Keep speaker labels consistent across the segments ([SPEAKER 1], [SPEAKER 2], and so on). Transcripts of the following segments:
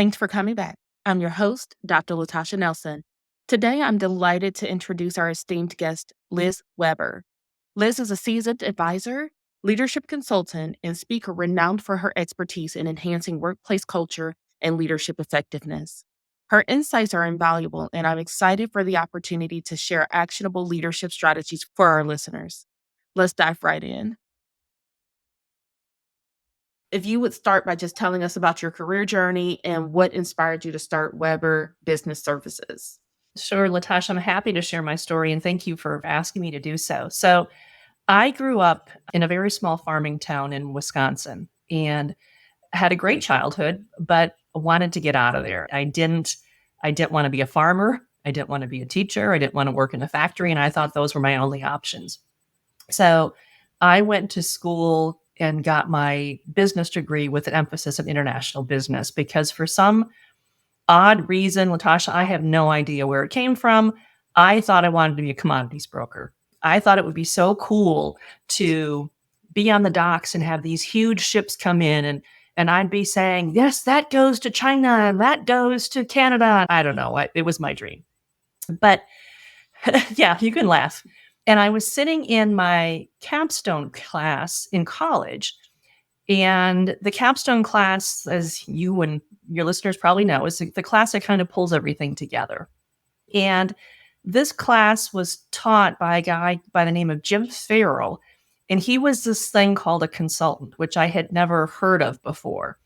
[SPEAKER 1] Thanks for coming back. I'm your host, Dr. Latasha Nelson. Today, I'm delighted to introduce our esteemed guest, Liz Weber. Liz is a seasoned advisor, leadership consultant, and speaker renowned for her expertise in enhancing workplace culture and leadership effectiveness. Her insights are invaluable, and I'm excited for the opportunity to share actionable leadership strategies for our listeners. Let's dive right in. If you would start by just telling us about your career journey and what inspired you to start Weber Business Services.
[SPEAKER 2] Sure, Latasha, I'm happy to share my story and thank you for asking me to do so. So, I grew up in a very small farming town in Wisconsin and had a great childhood, but wanted to get out of there. I didn't want to be a farmer. I didn't want to be a teacher. I didn't want to work in a factory. And I thought those were my only options. So I went to school and got my business degree with an emphasis in international business because for some odd reason, Latasha, I have no idea where it came from. I thought I wanted to be a commodities broker. I thought it would be so cool to be on the docks and have these huge ships come in and I'd be saying, yes, that goes to China and that goes to Canada. I don't know. It was my dream. But yeah, you can laugh. And I was sitting in my capstone class in college. And the capstone class, as you and your listeners probably know, is the class that kind of pulls everything together. And this class was taught by a guy by the name of Jim Farrell. And he was this thing called a consultant, which I had never heard of before.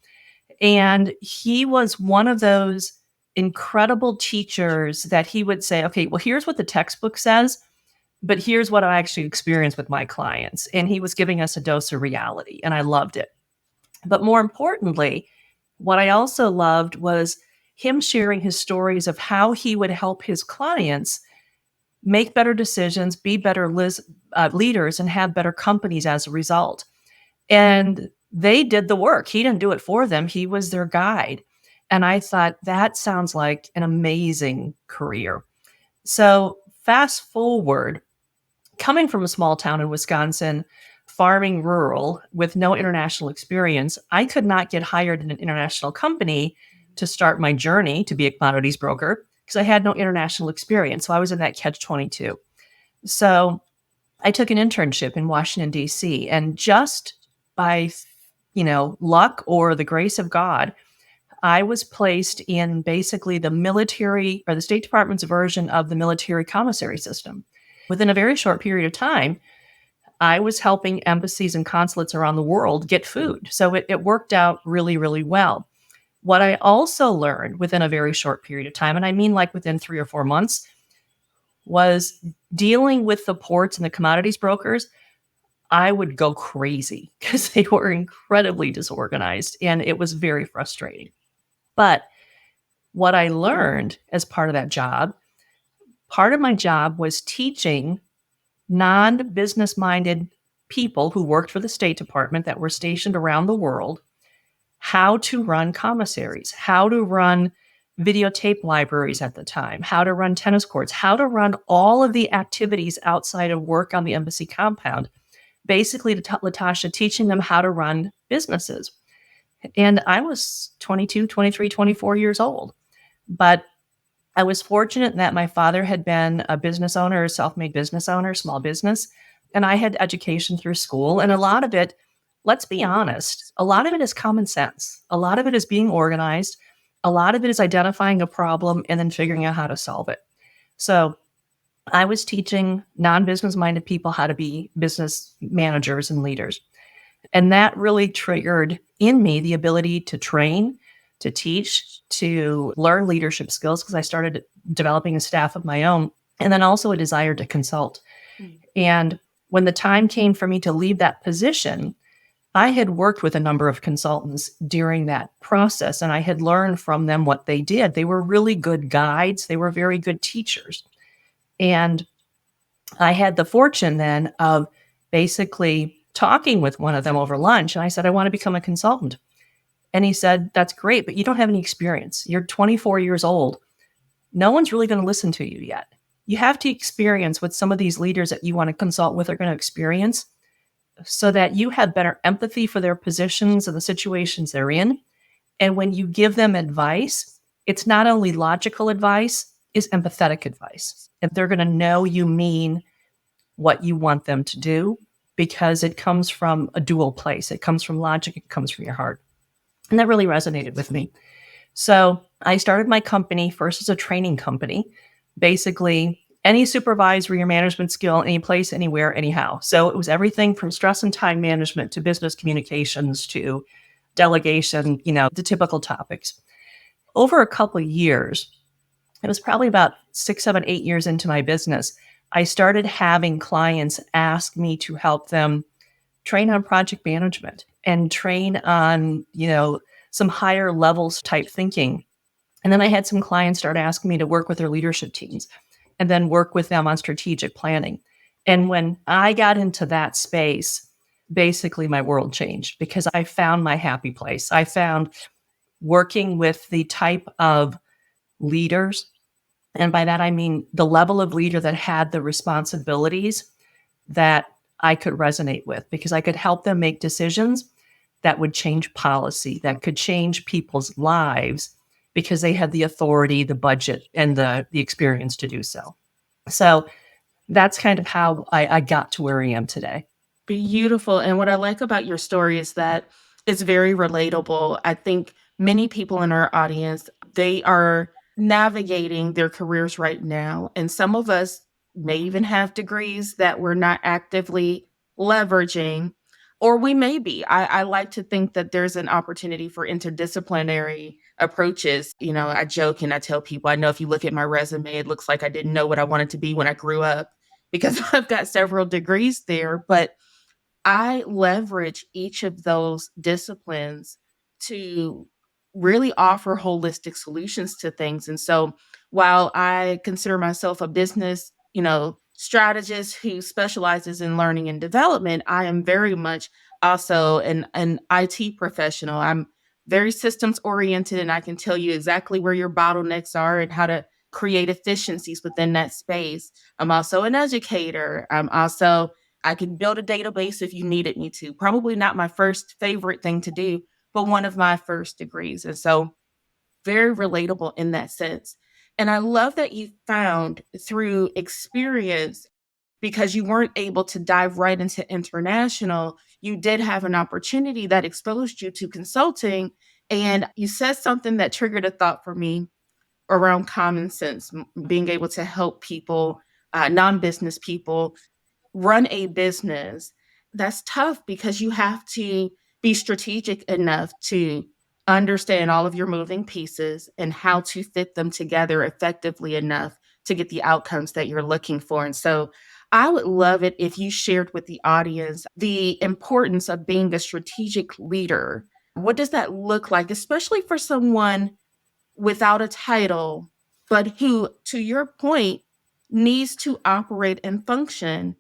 [SPEAKER 2] And he was one of those incredible teachers that he would say, okay, well, here's what the textbook says, but here's what I actually experienced with my clients. And he was giving us a dose of reality, and I loved it. But more importantly, what I also loved was him sharing his stories of how he would help his clients make better decisions, be better leaders, and have better companies as a result. And they did the work. He didn't do it for them. He was their guide. And I thought that sounds like an amazing career. So fast forward, coming from a small town in Wisconsin, farming rural with no international experience, I could not get hired in an international company to start my journey to be a commodities broker because I had no international experience. So I was in that catch-22. So I took an internship in Washington, D.C. And just by, luck or the grace of God, I was placed in basically the military or the State Department's version of the military commissary system. Within a very short period of time, I was helping embassies and consulates around the world get food. So it worked out really, really well. What I also learned within a very short period of time, and I mean like within 3 or 4 months, was dealing with the ports and the commodities brokers. I would go crazy because they were incredibly disorganized and it was very frustrating. But what I learned as part of that job, part of my job was teaching non-business minded people who worked for the State Department that were stationed around the world how to run commissaries, how to run videotape libraries at the time, how to run tennis courts, how to run all of the activities outside of work on the embassy compound. Basically, Latasha, teaching them how to run businesses. And I was 22, 23, 24 years old. But I was fortunate that my father had been a business owner, a self-made business owner, small business, and I had education through school. And a lot of it, let's be honest, a lot of it is common sense. A lot of it is being organized. A lot of it is identifying a problem and then figuring out how to solve it. So I was teaching non-business minded people how to be business managers and leaders. And that really triggered in me the ability to train, to teach, to learn leadership skills because I started developing a staff of my own, and then also a desire to consult. And when the time came for me to leave that position, I had worked with a number of consultants during that process, and I had learned from them what they did. They were really good guides. They were very good teachers. And I had the fortune then of basically talking with one of them over lunch. And I said, I want to become a consultant. And he said, that's great, but you don't have any experience. You're 24 years old. No one's really going to listen to you yet. You have to experience what some of these leaders that you want to consult with are going to experience so that you have better empathy for their positions and the situations they're in. And when you give them advice, it's not only logical advice, it's empathetic advice. And they're going to know you mean what you want them to do because it comes from a dual place. It comes from logic, it comes from your heart. And that really resonated with me. So I started my company first as a training company, basically any supervisory or management skill, any place, anywhere, anyhow. So it was everything from stress and time management to business communications to delegation, the typical topics. Over a couple of years, it was probably about 6, 7, 8 years into my business, I started having clients ask me to help them train on project management and train on, some higher levels type thinking. And then I had some clients start asking me to work with their leadership teams and then work with them on strategic planning. And when I got into that space, basically my world changed because I found my happy place. I found working with the type of leaders, and by that I mean the level of leader that had the responsibilities that I could resonate with because I could help them make decisions that would change policy, that could change people's lives because they had the authority, the budget, and the experience to do so. So that's kind of how I got to where I am today.
[SPEAKER 1] Beautiful. And what I like about your story is that it's very relatable. I think many people in our audience, they are navigating their careers right now. And some of us may even have degrees that we're not actively leveraging, or we may be. I like to think that there's an opportunity for interdisciplinary approaches. I joke and I tell people, I know if you look at my resume, it looks like I didn't know what I wanted to be when I grew up because I've got several degrees there. But I leverage each of those disciplines to really offer holistic solutions to things. And so while I consider myself a business, strategist who specializes in learning and development, I am very much also an IT professional. I'm very systems oriented and I can tell you exactly where your bottlenecks are and how to create efficiencies within that space. I'm also an educator. I can build a database if you needed me to. Probably not my first favorite thing to do, but one of my first degrees. And so very relatable in that sense. And I love that you found through experience, because you weren't able to dive right into international, you did have an opportunity that exposed you to consulting. And you said something that triggered a thought for me around common sense, being able to help people, non business people, run a business. That's tough because you have to be strategic enough to understand all of your moving pieces and how to fit them together effectively enough to get the outcomes that you're looking for. And so I would love it if you shared with the audience the importance of being a strategic leader. What does that look like, especially for someone without a title, but who, to your point, needs to operate and function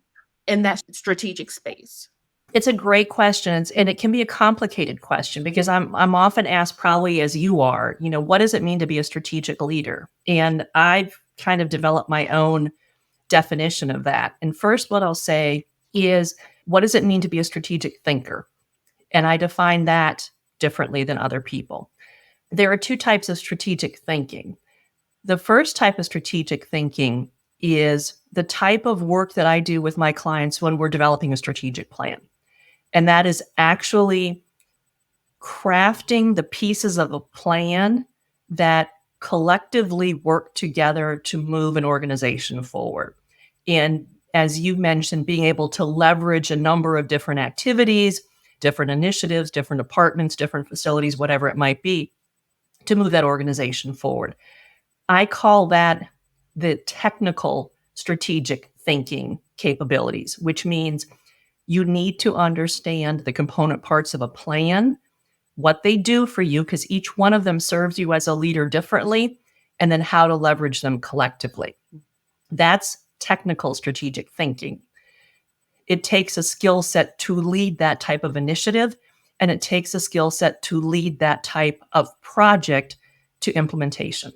[SPEAKER 1] in that strategic space?
[SPEAKER 2] It's a great question, and it can be a complicated question because I'm often asked, probably as you are, what does it mean to be a strategic leader? And I've kind of developed my own definition of that. And first, what I'll say is, what does it mean to be a strategic thinker? And I define that differently than other people. There are two types of strategic thinking. The first type of strategic thinking is the type of work that I do with my clients when we're developing a strategic plan. And that is actually crafting the pieces of a plan that collectively work together to move an organization forward. And as you mentioned, being able to leverage a number of different activities, different initiatives, different departments, different facilities, whatever it might be, to move that organization forward. I call that the technical strategic thinking capabilities, which means you need to understand the component parts of a plan, what they do for you, because each one of them serves you as a leader differently, and then how to leverage them collectively. That's technical strategic thinking. It takes a skill set to lead that type of initiative, and it takes a skill set to lead that type of project to implementation.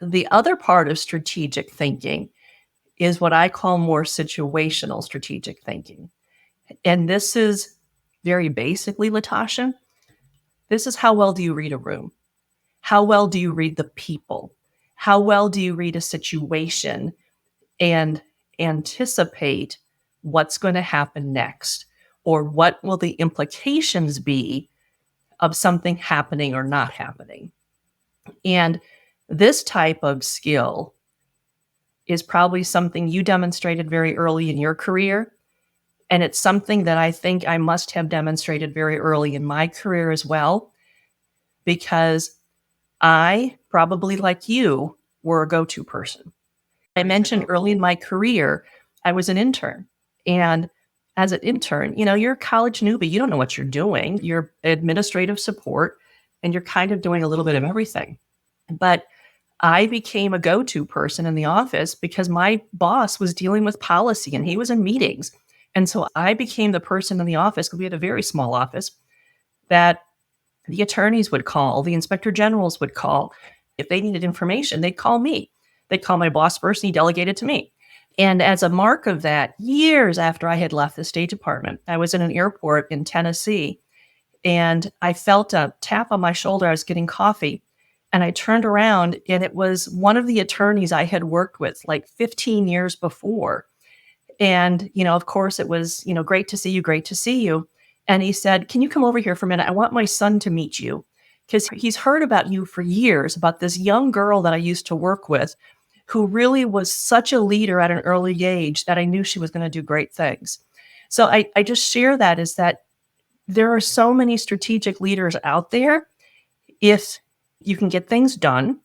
[SPEAKER 2] The other part of strategic thinking is what I call more situational strategic thinking. And this is very basically, Latasha, This is how well do you read a room? How well do you read the people? How well do you read a situation and anticipate what's going to happen next? Or what will the implications be of something happening or not happening? And this type of skill is probably something you demonstrated very early in your career. And it's something that I think I must have demonstrated very early in my career as well, because I, probably like you, were a go to person. I mentioned early in my career, I was an intern. And as an intern, you're a college newbie. You don't know what you're doing. You're administrative support, and you're kind of doing a little bit of everything. But I became a go to person in the office because my boss was dealing with policy and he was in meetings. And so I became the person in the office, because we had a very small office, that the attorneys would call, the inspector generals would call. If they needed information, they'd call me. They'd call my boss first, and he delegated to me. And as a mark of that, years after I had left the State Department, I was in an airport in Tennessee, and I felt a tap on my shoulder. I was getting coffee, and I turned around, and it was one of the attorneys I had worked with like 15 years before. And, of course, it was, great to see you, great to see you. And he said, "Can you come over here for a minute? I want my son to meet you, because he's heard about you for years, about this young girl that I used to work with who really was such a leader at an early age that I knew she was going to do great things." So I just share that, is that there are so many strategic leaders out there. If you can get things done,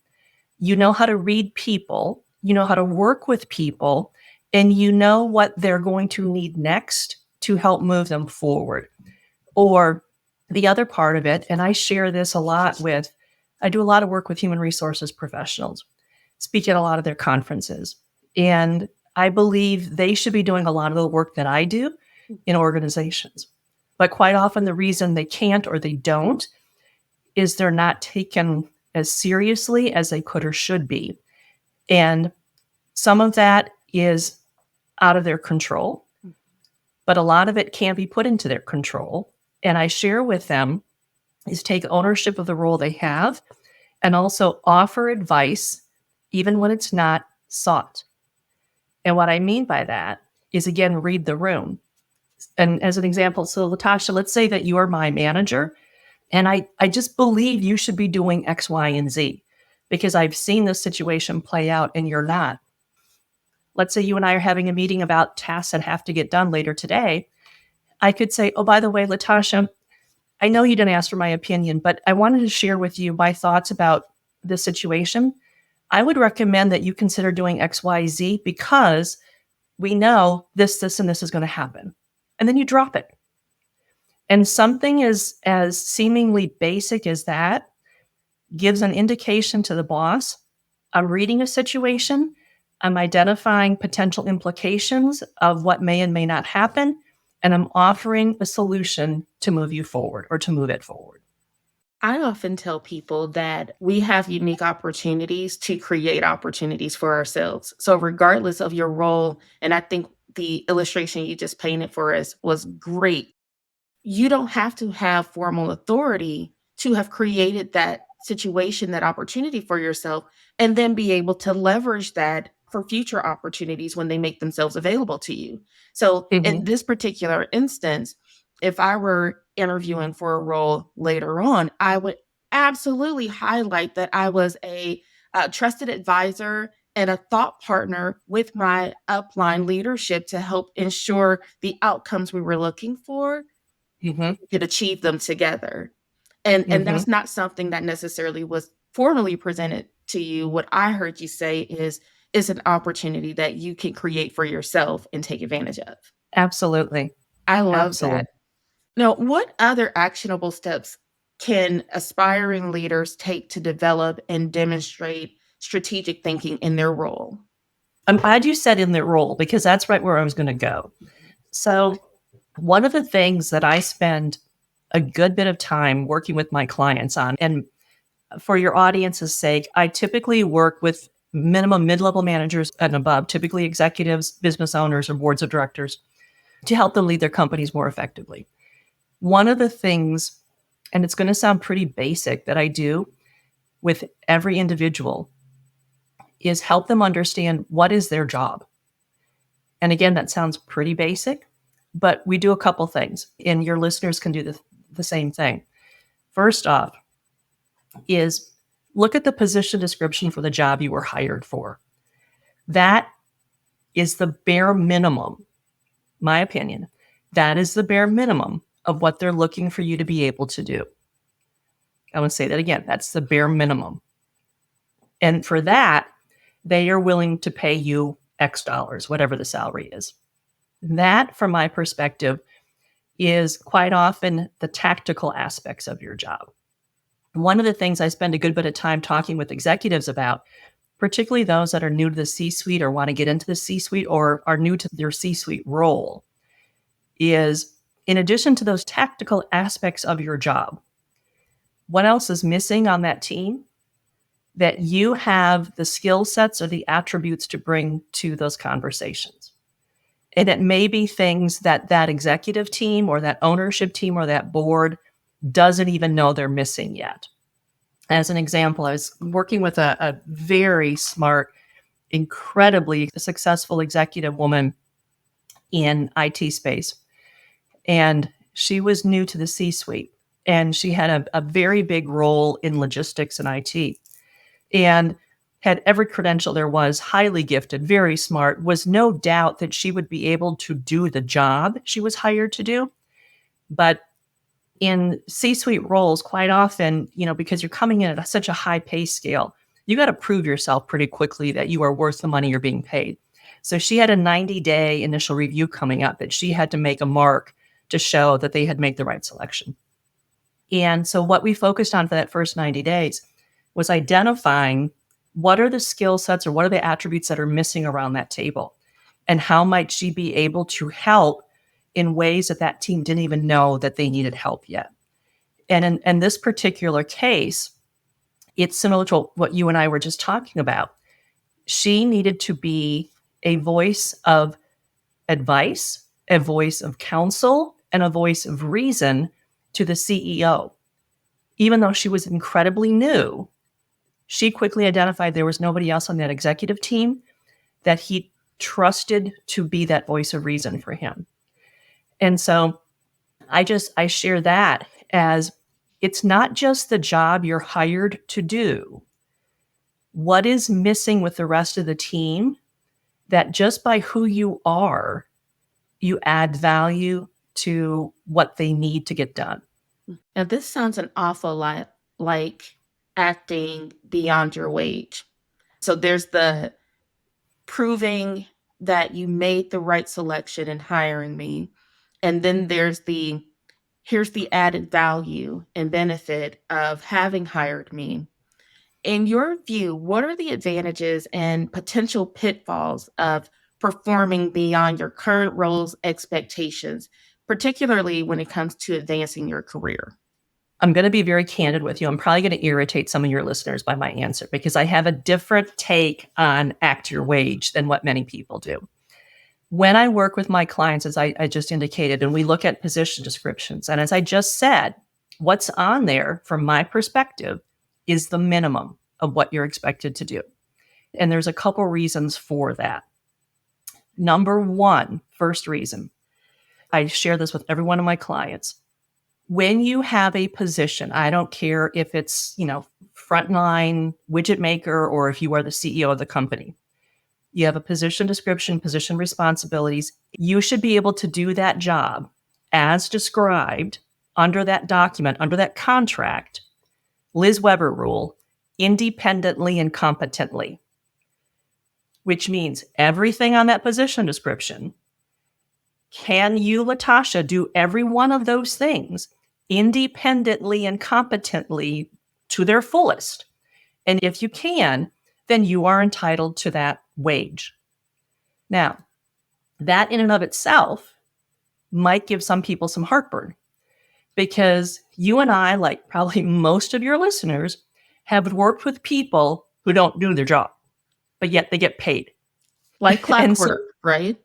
[SPEAKER 2] you know how to read people, you know how to work with people, and you know what they're going to need next to help move them forward. Or the other part of it, and I share this a lot with, I do a lot of work with human resources professionals, speak at a lot of their conferences. And I believe they should be doing a lot of the work that I do in organizations. But quite often, the reason they can't or they don't is they're not taken as seriously as they could or should be. And some of that is out of their control, but a lot of it can't be put into their control. And I share with them is take ownership of the role they have, and also offer advice even when it's not sought. And what I mean by that is, again, read the room. And as an example, so Latasha, let's say that you are my manager, and I just believe you should be doing X, Y, and Z because I've seen this situation play out and you're not. Let's say you and I are having a meeting about tasks that have to get done later today. I could say, "Oh, by the way, Latasha, I know you didn't ask for my opinion, but I wanted to share with you my thoughts about this situation. I would recommend that you consider doing X, Y, Z because we know this, and this is going to happen." And then you drop it. And something as seemingly basic as that gives an indication to the boss, I'm reading a situation, I'm identifying potential implications of what may and may not happen, and I'm offering a solution to move you forward or to move it forward.
[SPEAKER 1] I often tell people that we have unique opportunities to create opportunities for ourselves. So, regardless of your role, and I think the illustration you just painted for us was great. You don't have to have formal authority to have created that situation, that opportunity for yourself, and then be able to leverage that for future opportunities when they make themselves available to you. So, in
[SPEAKER 2] Mhm.
[SPEAKER 1] this particular instance, if I were interviewing for a role later on, I would absolutely highlight that I was a trusted advisor and a thought partner with my upline leadership to help ensure the outcomes we were looking for
[SPEAKER 2] Mhm.
[SPEAKER 1] could achieve them together. And
[SPEAKER 2] Mhm.
[SPEAKER 1] that's not something that necessarily was formally presented to you. What I heard you say is an opportunity that you can create for yourself and take advantage of.
[SPEAKER 2] Absolutely.
[SPEAKER 1] I love
[SPEAKER 2] Absolutely.
[SPEAKER 1] that. Now, what other actionable steps can aspiring leaders take to develop and demonstrate strategic thinking in their role?
[SPEAKER 2] I'm glad you said in the role, because that's right where I was going to go. So, one of the things that I spend a good bit of time working with my clients on, and for your audience's sake, I typically work with minimum mid-level managers and above, typically executives, business owners, or boards of directors, to help them lead their companies more effectively. One of the things and it's going to sound pretty basic, that I do with every individual, is help them understand what is their job. And again, that sounds pretty basic, but we do a couple things, and your listeners can do the same thing. First off, is look at the position description for the job you were hired for. That is the bare minimum, my opinion. That is the bare minimum of what they're looking for you to be able to do. I want to say that again. That's the bare minimum. And for that, they are willing to pay you X dollars, whatever the salary is. That, from my perspective, is quite often the tactical aspects of your job. One of the things I spend a good bit of time talking with executives about, particularly those that are new to the C-suite or want to get into the C-suite or are new to their C-suite role, is in addition to those tactical aspects of your job, what else is missing on that team that you have the skill sets or the attributes to bring to those conversations? And it may be things that that executive team or that ownership team or that board doesn't even know they're missing yet. As an example, I was working with a very smart, incredibly successful executive woman in IT space. And she was new to the C-suite, and she had a very big role in logistics and IT, and had every credential there was, highly gifted, very smart, was no doubt that she would be able to do the job she was hired to do. But in C-suite roles, quite often, because you're coming in at such a high pay scale, you got to prove yourself pretty quickly that you are worth the money you're being paid. So she had a 90-day initial review coming up that she had to make a mark to show that they had made the right selection. And so what we focused on for that first 90 days was identifying what are the skill sets or what are the attributes that are missing around that table, and how might she be able to help in ways that that team didn't even know that they needed help yet. And in this particular case, it's similar to what you and I were just talking about. She needed to be a voice of advice, a voice of counsel, and a voice of reason to the CEO. Even though she was incredibly new, she quickly identified there was nobody else on that executive team that he trusted to be that voice of reason for him. And so I share that as, it's not just the job you're hired to do. What is missing with the rest of the team that just by who you are, you add value to what they need to get done?
[SPEAKER 1] Now, this sounds an awful lot like acting beyond your wage. So there's the proving that you made the right selection in hiring me. And then there's the here's the added value and benefit of having hired me. In your view, what are the advantages and potential pitfalls of performing beyond your current role's expectations, particularly when it comes to advancing your career?
[SPEAKER 2] I'm going to be very candid with you. I'm probably going to irritate some of your listeners by my answer because I have a different take on act your wage than what many people do. When I work with my clients, as I just indicated, and we look at position descriptions, and as I just said, what's on there from my perspective is the minimum of what you're expected to do. And there's a couple reasons for that. Number one, first reason, I share this with every one of my clients. When you have a position, I don't care if it's, frontline widget maker or if you are the CEO of the company, you have a position description, position responsibilities. You should be able to do that job as described under that document, under that contract, Liz Weber rule, independently and competently, which means everything on that position description. Can you, Latasha, do every one of those things independently and competently to their fullest? And if you can, then you are entitled to that wage. Now, that in and of itself might give some people some heartburn, because you and I, like probably most of your listeners, have worked with people who don't do their job, but yet they get paid.
[SPEAKER 1] Like
[SPEAKER 2] And so,
[SPEAKER 1] clockwork, right?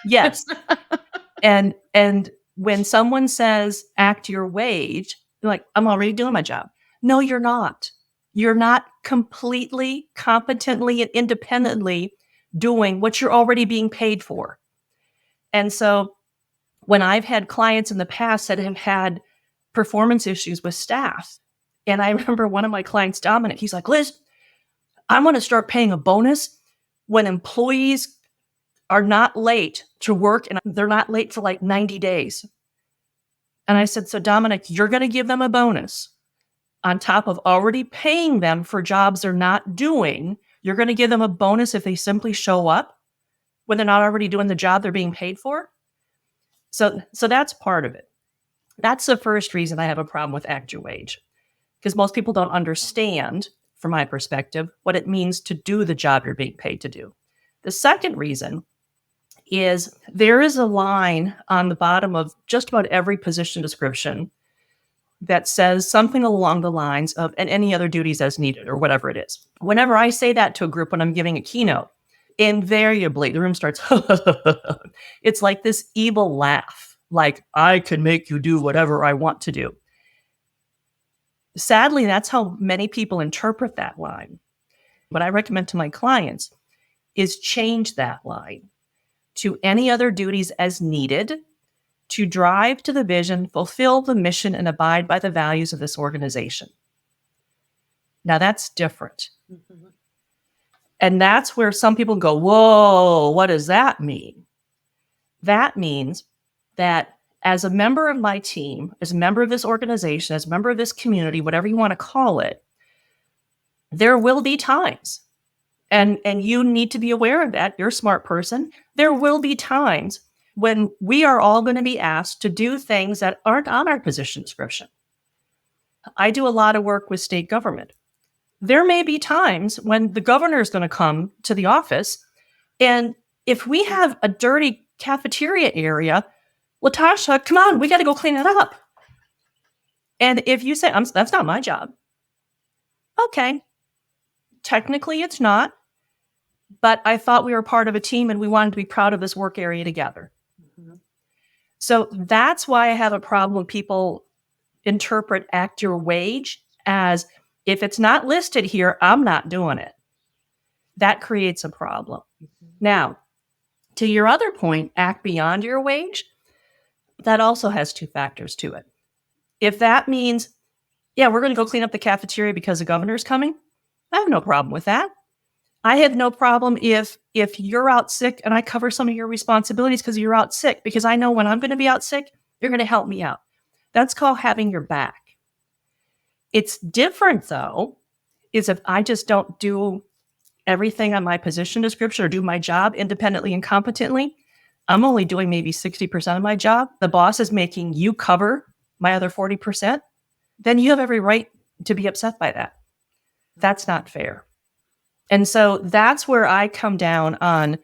[SPEAKER 2] yes. And when someone says act your wage, Like, I'm already doing my job. No, you're not. You're not completely, competently, and independently doing what you're already being paid for. And so when I've had clients in the past that have had performance issues with staff, and I remember one of my clients, Dominic, he's like, Liz, I'm going to start paying a bonus when employees are not late to work and they're not late for like 90 days. And I said, so Dominic, you're going to give them a bonus on top of already paying them for jobs they're not doing. You're going to give them a bonus if they simply show up when they're not already doing the job they're being paid for. So that's part of it. That's the first reason I have a problem with act your wage, because most people don't understand, from my perspective, what it means to do the job you're being paid to do. The second reason is there is a line on the bottom of just about every position description that says something along the lines of, and any other duties as needed, or whatever it is. Whenever I say that to a group when I'm giving a keynote, invariably the room starts, it's like this evil laugh, like, I can make you do whatever I want to do. Sadly, that's how many people interpret that line. What I recommend to my clients is change that line to any other duties as needed to drive to the vision, fulfill the mission, and abide by the values of this organization. Now, that's different. Mm-hmm. And that's where some people go, whoa, what does that mean? That means that as a member of my team, as a member of this organization, as a member of this community, whatever you want to call it, there will be times, and you need to be aware of that. You're a smart person. There will be times when we are all going to be asked to do things that aren't on our position description. I do a lot of work with state government. There may be times when the governor is going to come to the office, and if we have a dirty cafeteria area, Latasha, come on, we got to go clean it up. And if you say, that's not my job. Okay. Technically, it's not. But I thought we were part of a team and we wanted to be proud of this work area together. Mm-hmm. So that's why I have a problem when people interpret act your wage as, if it's not listed here, I'm not doing it. That creates a problem. Mm-hmm. Now, to your other point, act beyond your wage, that also has two factors to it. If that means, yeah, we're going to go clean up the cafeteria because the governor's coming, I have no problem with that. I have no problem if you're out sick and I cover some of your responsibilities because you're out sick, because I know when I'm going to be out sick, you're going to help me out. That's called having your back. It's different, though, is if I just don't do everything on my position description or do my job independently and competently. I'm only doing maybe 60% of my job. The boss is making you cover my other 40%. Then you have every right to be upset by that. That's not fair. And so that's where I come down on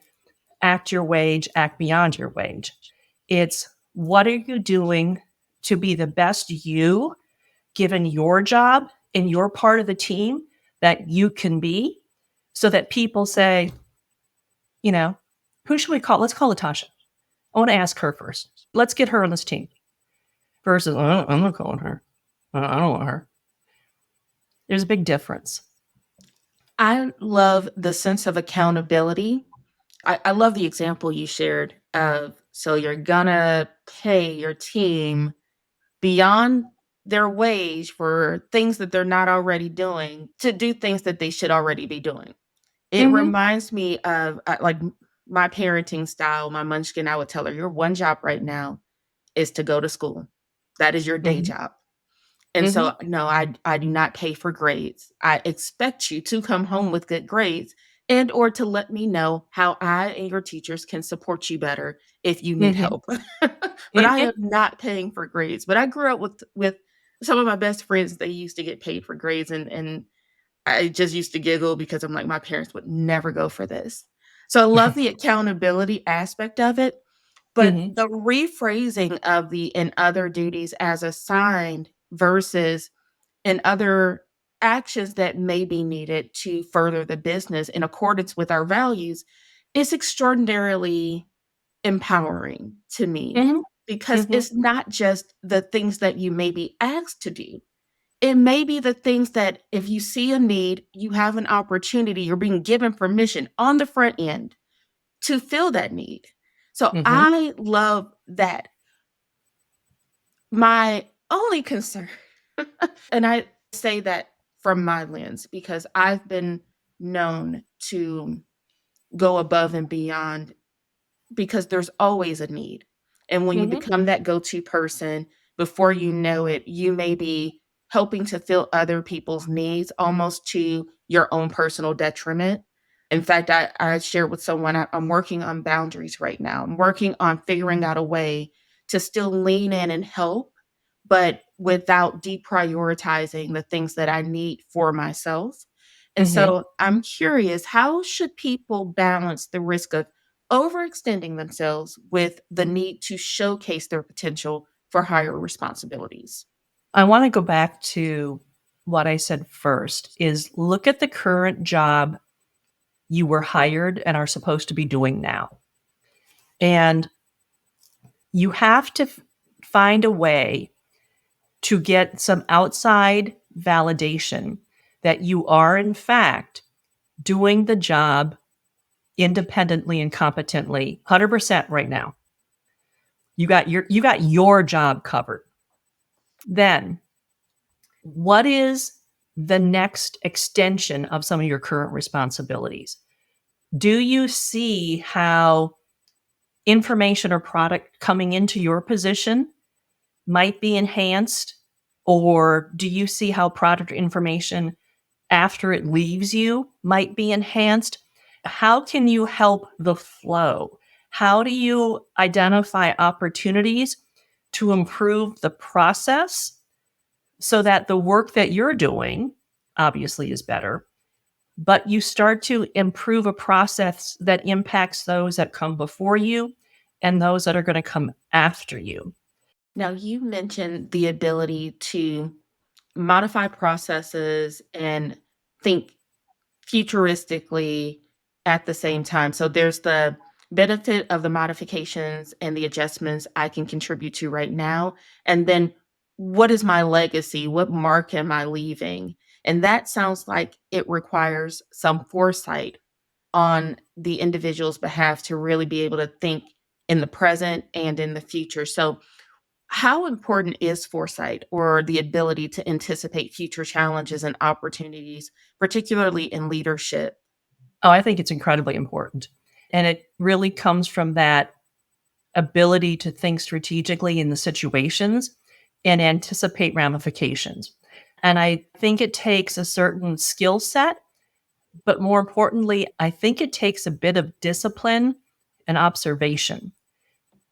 [SPEAKER 2] act your wage, act beyond your wage. It's, what are you doing to be the best you, given your job and your part of the team that you can be, so that people say, who should we call? Let's call Latasha. I want to ask her first. Let's get her on this team. Versus, I'm not calling her. I don't want her. There's a big difference.
[SPEAKER 1] I love the sense of accountability. I love the example you shared of, so you're gonna pay your team beyond their wage for things that they're not already doing, to do things that they should already be doing. It reminds me of like my parenting style. My munchkin, I would tell her, your one job right now is to go to school. That is your day job. And so, no, I do not pay for grades. I expect you to come home with good grades, and or to let me know how I and your teachers can support you better if you need help. But I am not paying for grades. But I grew up with some of my best friends. They used to get paid for grades, and I just used to giggle because I'm like, my parents would never go for this. So I love the accountability aspect of it. But the rephrasing of the "and other duties" as assigned versus "and other actions that may be needed to further the business in accordance with our values" is extraordinarily empowering to me. because
[SPEAKER 2] Mhm.
[SPEAKER 1] it's not just the things that you may be asked to do. It may be the things that if you see a need, you have an opportunity, you're being given permission on the front end to fill that need. So
[SPEAKER 2] Mhm.
[SPEAKER 1] I love that. My only concern, and I say that from my lens because I've been known to go above and beyond because there's always a need. And when you
[SPEAKER 2] Mhm.
[SPEAKER 1] become that go to person, before you know it, you may be helping to fill other people's needs almost to your own personal detriment. In fact, I shared with someone, I'm working on boundaries right now. I'm working on figuring out a way to still lean in and help, but without deprioritizing the things that I need for myself. And
[SPEAKER 2] Mhm.
[SPEAKER 1] so I'm curious, how should people balance the risk of overextending themselves with the need to showcase their potential for higher responsibilities?
[SPEAKER 2] I wanna go back to what I said first, is look at the current job you were hired and are supposed to be doing now. And you have to find a way to get some outside validation that you are, in fact, doing the job independently and competently 100% right now. You got your job covered. Then, what is the next extension of some of your current responsibilities? Do you see how information or product coming into your position might be enhanced? Or do you see how product information after it leaves you might be enhanced? How can you help the flow? How do you identify opportunities to improve the process so that the work that you're doing obviously is better, but you start to improve a process that impacts those that come before you and those that are going to come after you?
[SPEAKER 1] Now, you mentioned the ability to modify processes and think futuristically at the same time. So there's the benefit of the modifications and the adjustments I can contribute to right now. And then what is my legacy? What mark am I leaving? And that sounds like it requires some foresight on the individual's behalf to really be able to think in the present and in the future. So how important is foresight or the ability to anticipate future challenges and opportunities, particularly in leadership?
[SPEAKER 2] Oh, I think it's incredibly important. And it really comes from that ability to think strategically in the situations and anticipate ramifications. And I think it takes a certain skill set, but more importantly, I think it takes a bit of discipline and observation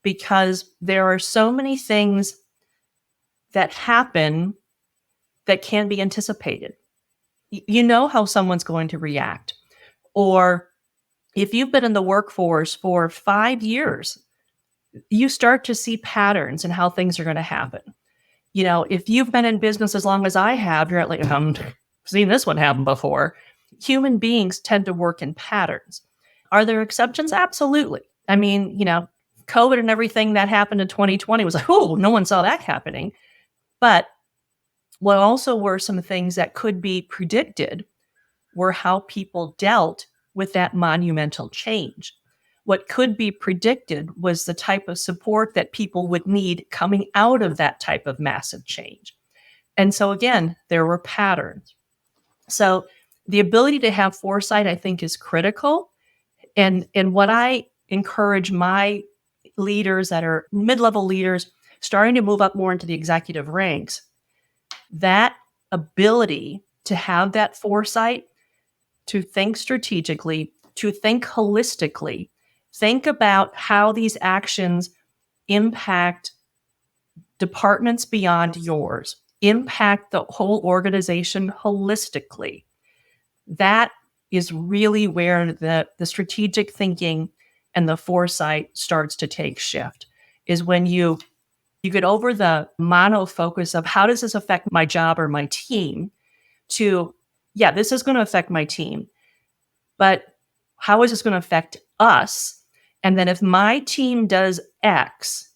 [SPEAKER 2] because there are so many things that happen that can be anticipated. You know how someone's going to react. Or if you've been in the workforce for 5 years, you start to see patterns in how things are going to happen. You know, if you've been in business as long as I have, you're like, seen this one happen before. Human beings tend to work in patterns. Are there exceptions? Absolutely. I mean, COVID and everything that happened in 2020 was like, oh, no one saw that happening. But what also were some things that could be predicted were how people dealt with that monumental change. What could be predicted was the type of support that people would need coming out of that type of massive change. And so, again, there were patterns. So, the ability to have foresight, I think, is critical. And what I encourage my leaders that are mid level leaders starting to move up more into the executive ranks, that ability to have that foresight, to think strategically, to think holistically, think about how these actions impact departments beyond yours, impact the whole organization holistically. That is really where the strategic thinking and the foresight starts to take shift, is when you get over the mono focus of how does this affect my job or my team to, yeah, this is going to affect my team, but how is this going to affect us? And then if my team does X,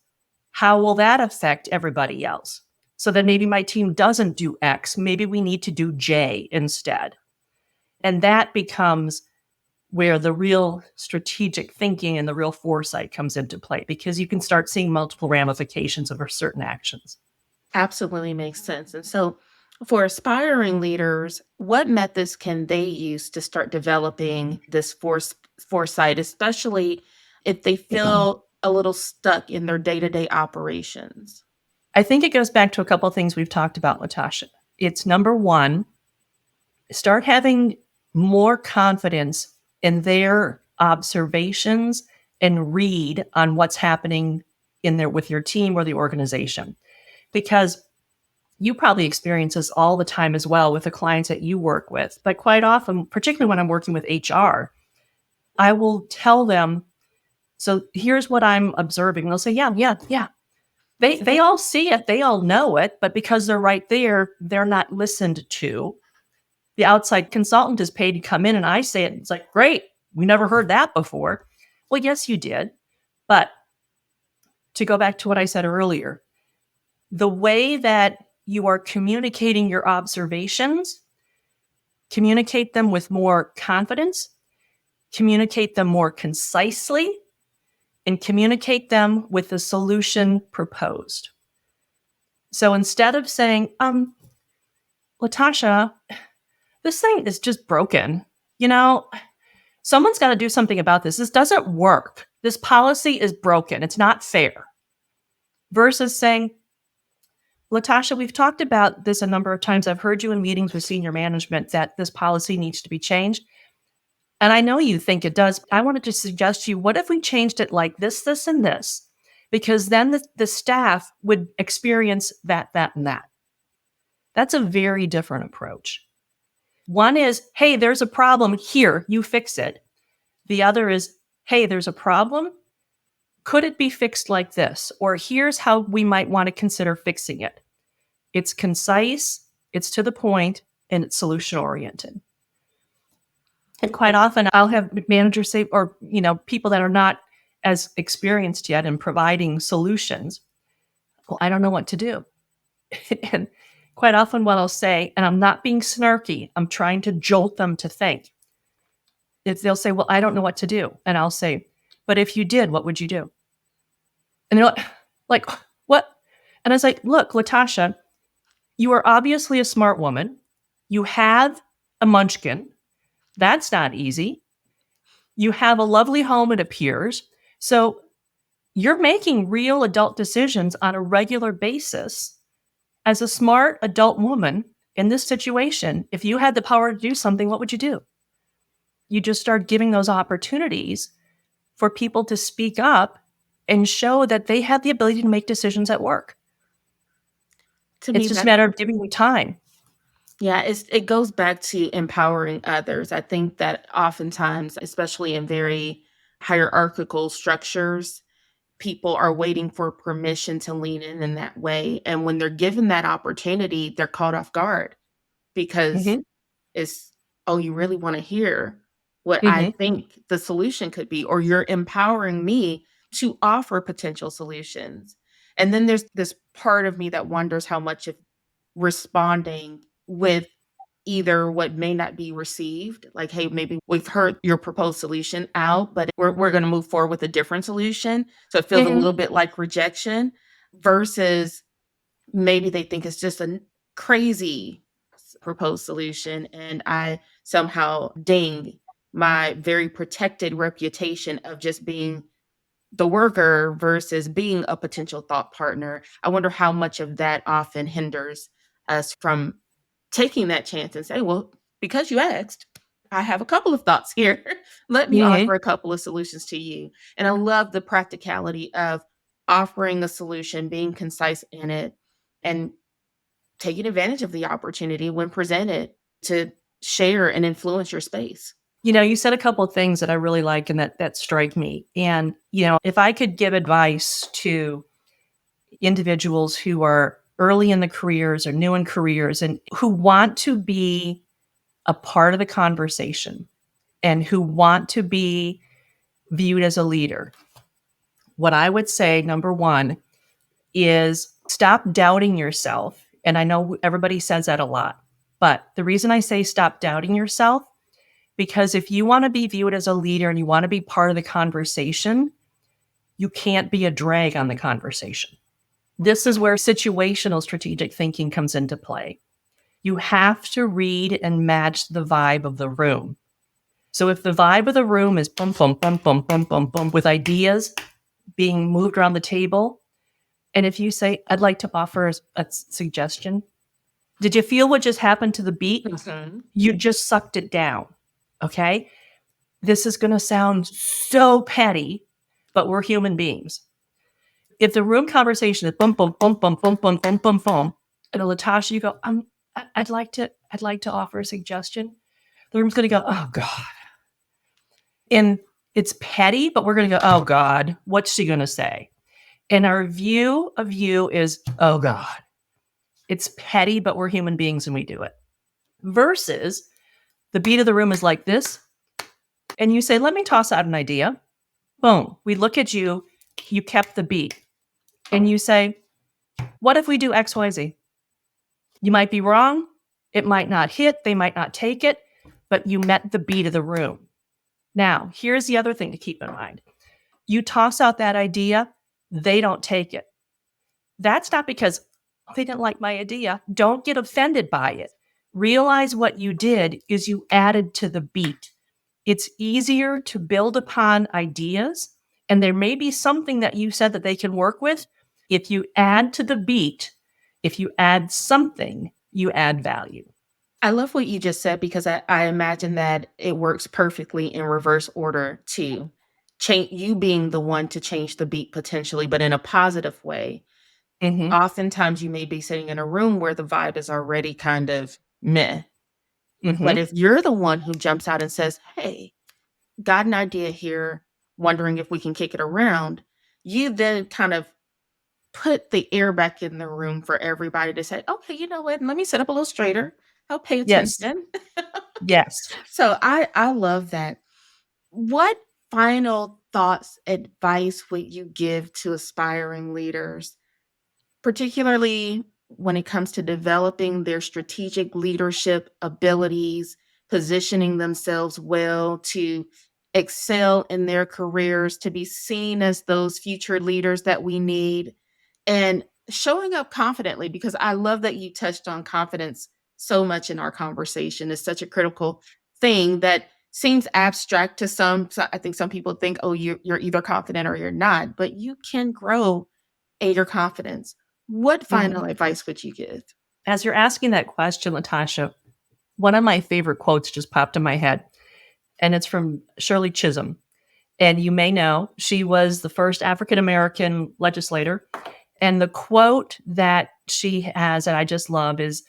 [SPEAKER 2] How will that affect everybody else? So then maybe my team doesn't do X. Maybe we need to do J instead. And that becomes where the real strategic thinking and the real foresight comes into play, because you can start seeing multiple ramifications of certain actions.
[SPEAKER 1] Absolutely makes sense. And so, for aspiring leaders, what methods can they use to start developing this foresight, especially if they feel a little stuck in their day to day operations?
[SPEAKER 2] I think it goes back to a couple of things we've talked about, Latasha. It's number one, start having more confidence in their observations and read on what's happening in there with your team or the organization. Because you probably experience this all the time as well with the clients that you work with. But quite often, particularly when I'm working with HR, I will tell them, so here's what I'm observing. They'll say, yeah, yeah, yeah. They all see it, they all know it, but because they're right there, they're not listened to. The outside consultant is paid to come in and I say it. It's like, great, we never heard that before. Well, yes, you did. But to go back to what I said earlier, the way that you are communicating your observations, communicate them with more confidence, communicate them more concisely, and communicate them with the solution proposed. So instead of saying, Latasha, this thing is just broken. You know, someone's got to do something about this. This doesn't work. This policy is broken. It's not fair. Versus saying, Latasha, we've talked about this a number of times. I've heard you in meetings with senior management that this policy needs to be changed. And I know you think it does. I wanted to suggest to you, what if we changed it like this, and this? Because then the staff would experience that, and that. That's a very different approach. One is, hey, there's a problem here, you fix it. The other is, hey, there's a problem. Could it be fixed like this? Or here's how we might want to consider fixing it. It's concise, it's to the point, and it's solution oriented. And quite often I'll have managers say, or, people that are not as experienced yet in providing solutions, well, I don't know what to do. And quite often what I'll say, and I'm not being snarky, I'm trying to jolt them to think. If they'll say, well, I don't know what to do. And I'll say, but if you did, what would you do? And they're like, what? And I was like, look, Latasha, you are obviously a smart woman. You have a munchkin. That's not easy. You have a lovely home, it appears. So you're making real adult decisions on a regular basis. As a smart adult woman in this situation, if you had the power to do something, what would you do? You just start giving those opportunities for people to speak up and show that they have the ability to make decisions at work.
[SPEAKER 1] To
[SPEAKER 2] It's
[SPEAKER 1] me,
[SPEAKER 2] just a matter of giving you time.
[SPEAKER 1] yeah, it goes back to empowering others. I think that oftentimes, especially in very hierarchical structures, people are waiting for permission to lean in that way. And when they're given that opportunity, they're caught off guard because
[SPEAKER 2] Mm-hmm.
[SPEAKER 1] it's, oh, you really want to hear what I
[SPEAKER 2] Mm-hmm.
[SPEAKER 1] think the solution could be, or you're empowering me to offer potential solutions. And then there's this part of me that wonders how much of responding with either what may not be received, like, hey, maybe we've heard your proposed solution out, but we're going to move forward with a different solution. So it feels a
[SPEAKER 2] Mm-hmm.
[SPEAKER 1] little bit like rejection versus maybe they think it's just a crazy proposed solution. And I somehow ding my very protected reputation of just being the worker versus being a potential thought partner. I wonder how much of that often hinders us from taking that chance and say, well, because you asked, I have a couple of thoughts here. Let me
[SPEAKER 2] Mm-hmm.
[SPEAKER 1] offer a couple of solutions to you. And I love the practicality of offering a solution, being concise in it, and taking advantage of the opportunity when presented to share and influence your space.
[SPEAKER 2] You said a couple of things that I really like and that strike me. And, if I could give advice to individuals who are early in the careers or new in careers and who want to be a part of the conversation and who want to be viewed as a leader, what I would say, number one, is stop doubting yourself. And I know everybody says that a lot, but the reason I say stop doubting yourself, because if you want to be viewed as a leader and you want to be part of the conversation, you can't be a drag on the conversation. This is where situational strategic thinking comes into play. You have to read and match the vibe of the room. So if the vibe of the room is bum, bum, bum, bum, bum, bum, bum, with ideas being moved around the table, and if you say, I'd like to offer a suggestion, did you feel what just happened to the beat?
[SPEAKER 1] Mm-hmm.
[SPEAKER 2] You just sucked it down. Okay. This is going to sound so petty, but we're human beings. If the room conversation is bum, bum, bum, bum, bum, bum, bum, bum, bum, and Latasha, you go, I'd like to offer a suggestion. The room's going to go, oh God. And it's petty, but we're going to go, oh God, what's she going to say? And our view of you is, oh God. It's petty, but we're human beings and we do it. Versus the beat of the room is like this. And you say, let me toss out an idea. Boom. We look at you. You kept the beat. And you say, what if we do XYZ? You might be wrong. It might not hit. They might not take it, but you met the beat of the room. Now, here's the other thing to keep in mind. You toss out that idea, they don't take it. That's not because they didn't like my idea. Don't get offended by it. Realize what you did is you added to the beat. It's easier to build upon ideas, and there may be something that you said that they can work with. If you add to the beat, if you add something, you add value.
[SPEAKER 1] I love what you just said because I imagine that it works perfectly in reverse order to change you being the one to change the beat potentially, but in a positive way.
[SPEAKER 2] Mm-hmm.
[SPEAKER 1] Oftentimes you may be sitting in a room where the vibe is already kind of meh. But
[SPEAKER 2] Mm-hmm.
[SPEAKER 1] if you're the one who jumps out and says, hey, got an idea here, wondering if we can kick it around, you then kind of put the air back in the room for everybody to say, okay, you know what? Let me sit up a little straighter. I'll pay
[SPEAKER 2] Yes.
[SPEAKER 1] attention.
[SPEAKER 2] Yes.
[SPEAKER 1] So I love that. What final thoughts, advice would you give to aspiring leaders, particularly when it comes to developing their strategic leadership abilities, positioning themselves well to excel in their careers, to be seen as those future leaders that we need, and showing up confidently? Because I love that you touched on confidence so much in our conversation. It's such a critical thing that seems abstract to some. So I think some people think, oh, you're either confident or you're not, but you can grow in your confidence. What
[SPEAKER 2] Mm-hmm.
[SPEAKER 1] final advice would you give?
[SPEAKER 2] As you're asking that question, Latasha, one of my favorite quotes just popped in my head, and it's from Shirley Chisholm. And you may know she was the first African American legislator. And the quote that she has that I just love is,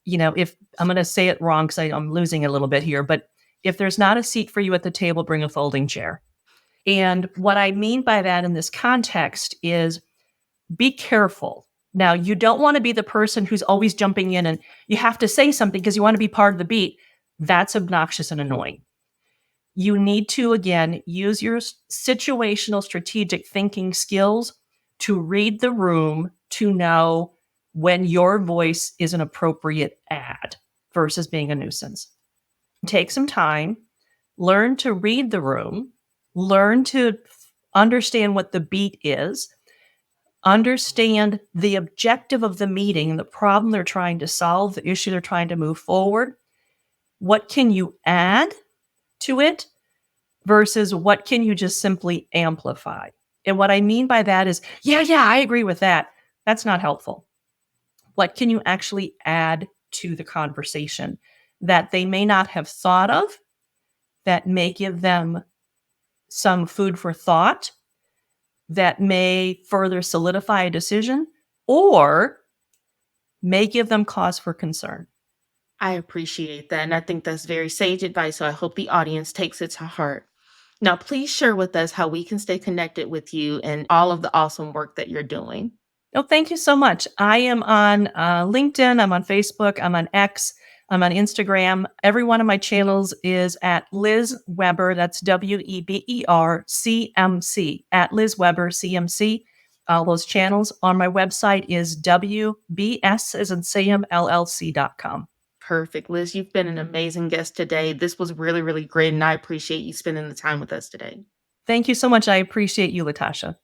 [SPEAKER 2] if I'm going to say it wrong because I'm losing a little bit here, but if there's not a seat for you at the table, bring a folding chair. And what I mean by that in this context is be careful. Now, you don't want to be the person who's always jumping in and you have to say something because you want to be part of the beat. That's obnoxious and annoying. You need to, again, use your situational strategic thinking skills to read the room to know when your voice is an appropriate add versus being a nuisance. Take some time, learn to read the room, learn to understand what the beat is, understand the objective of the meeting, the problem they're trying to solve, the issue they're trying to move forward. What can you add to it versus what can you just simply amplify? And what I mean by that is, yeah, I agree with that. That's not helpful. What can you actually add to the conversation that they may not have thought of, that may give them some food for thought, that may further solidify a decision, or may give them cause for concern?
[SPEAKER 1] I appreciate that. And I think that's very sage advice. So I hope the audience takes it to heart. Now, please share with us how we can stay connected with you and all of the awesome work that you're doing.
[SPEAKER 2] Oh, thank you so much. I am on LinkedIn. I'm on Facebook. I'm on X. I'm on Instagram. Every one of my channels is at Liz Weber. That's WEBER CMC, at Liz Weber CMC. All those channels on my website is WBS as in Sam LLC.com.
[SPEAKER 1] Perfect. Liz, you've been an amazing guest today. This was really, really great, and I appreciate you spending the time with us today.
[SPEAKER 2] Thank you so much. I appreciate you, Latasha.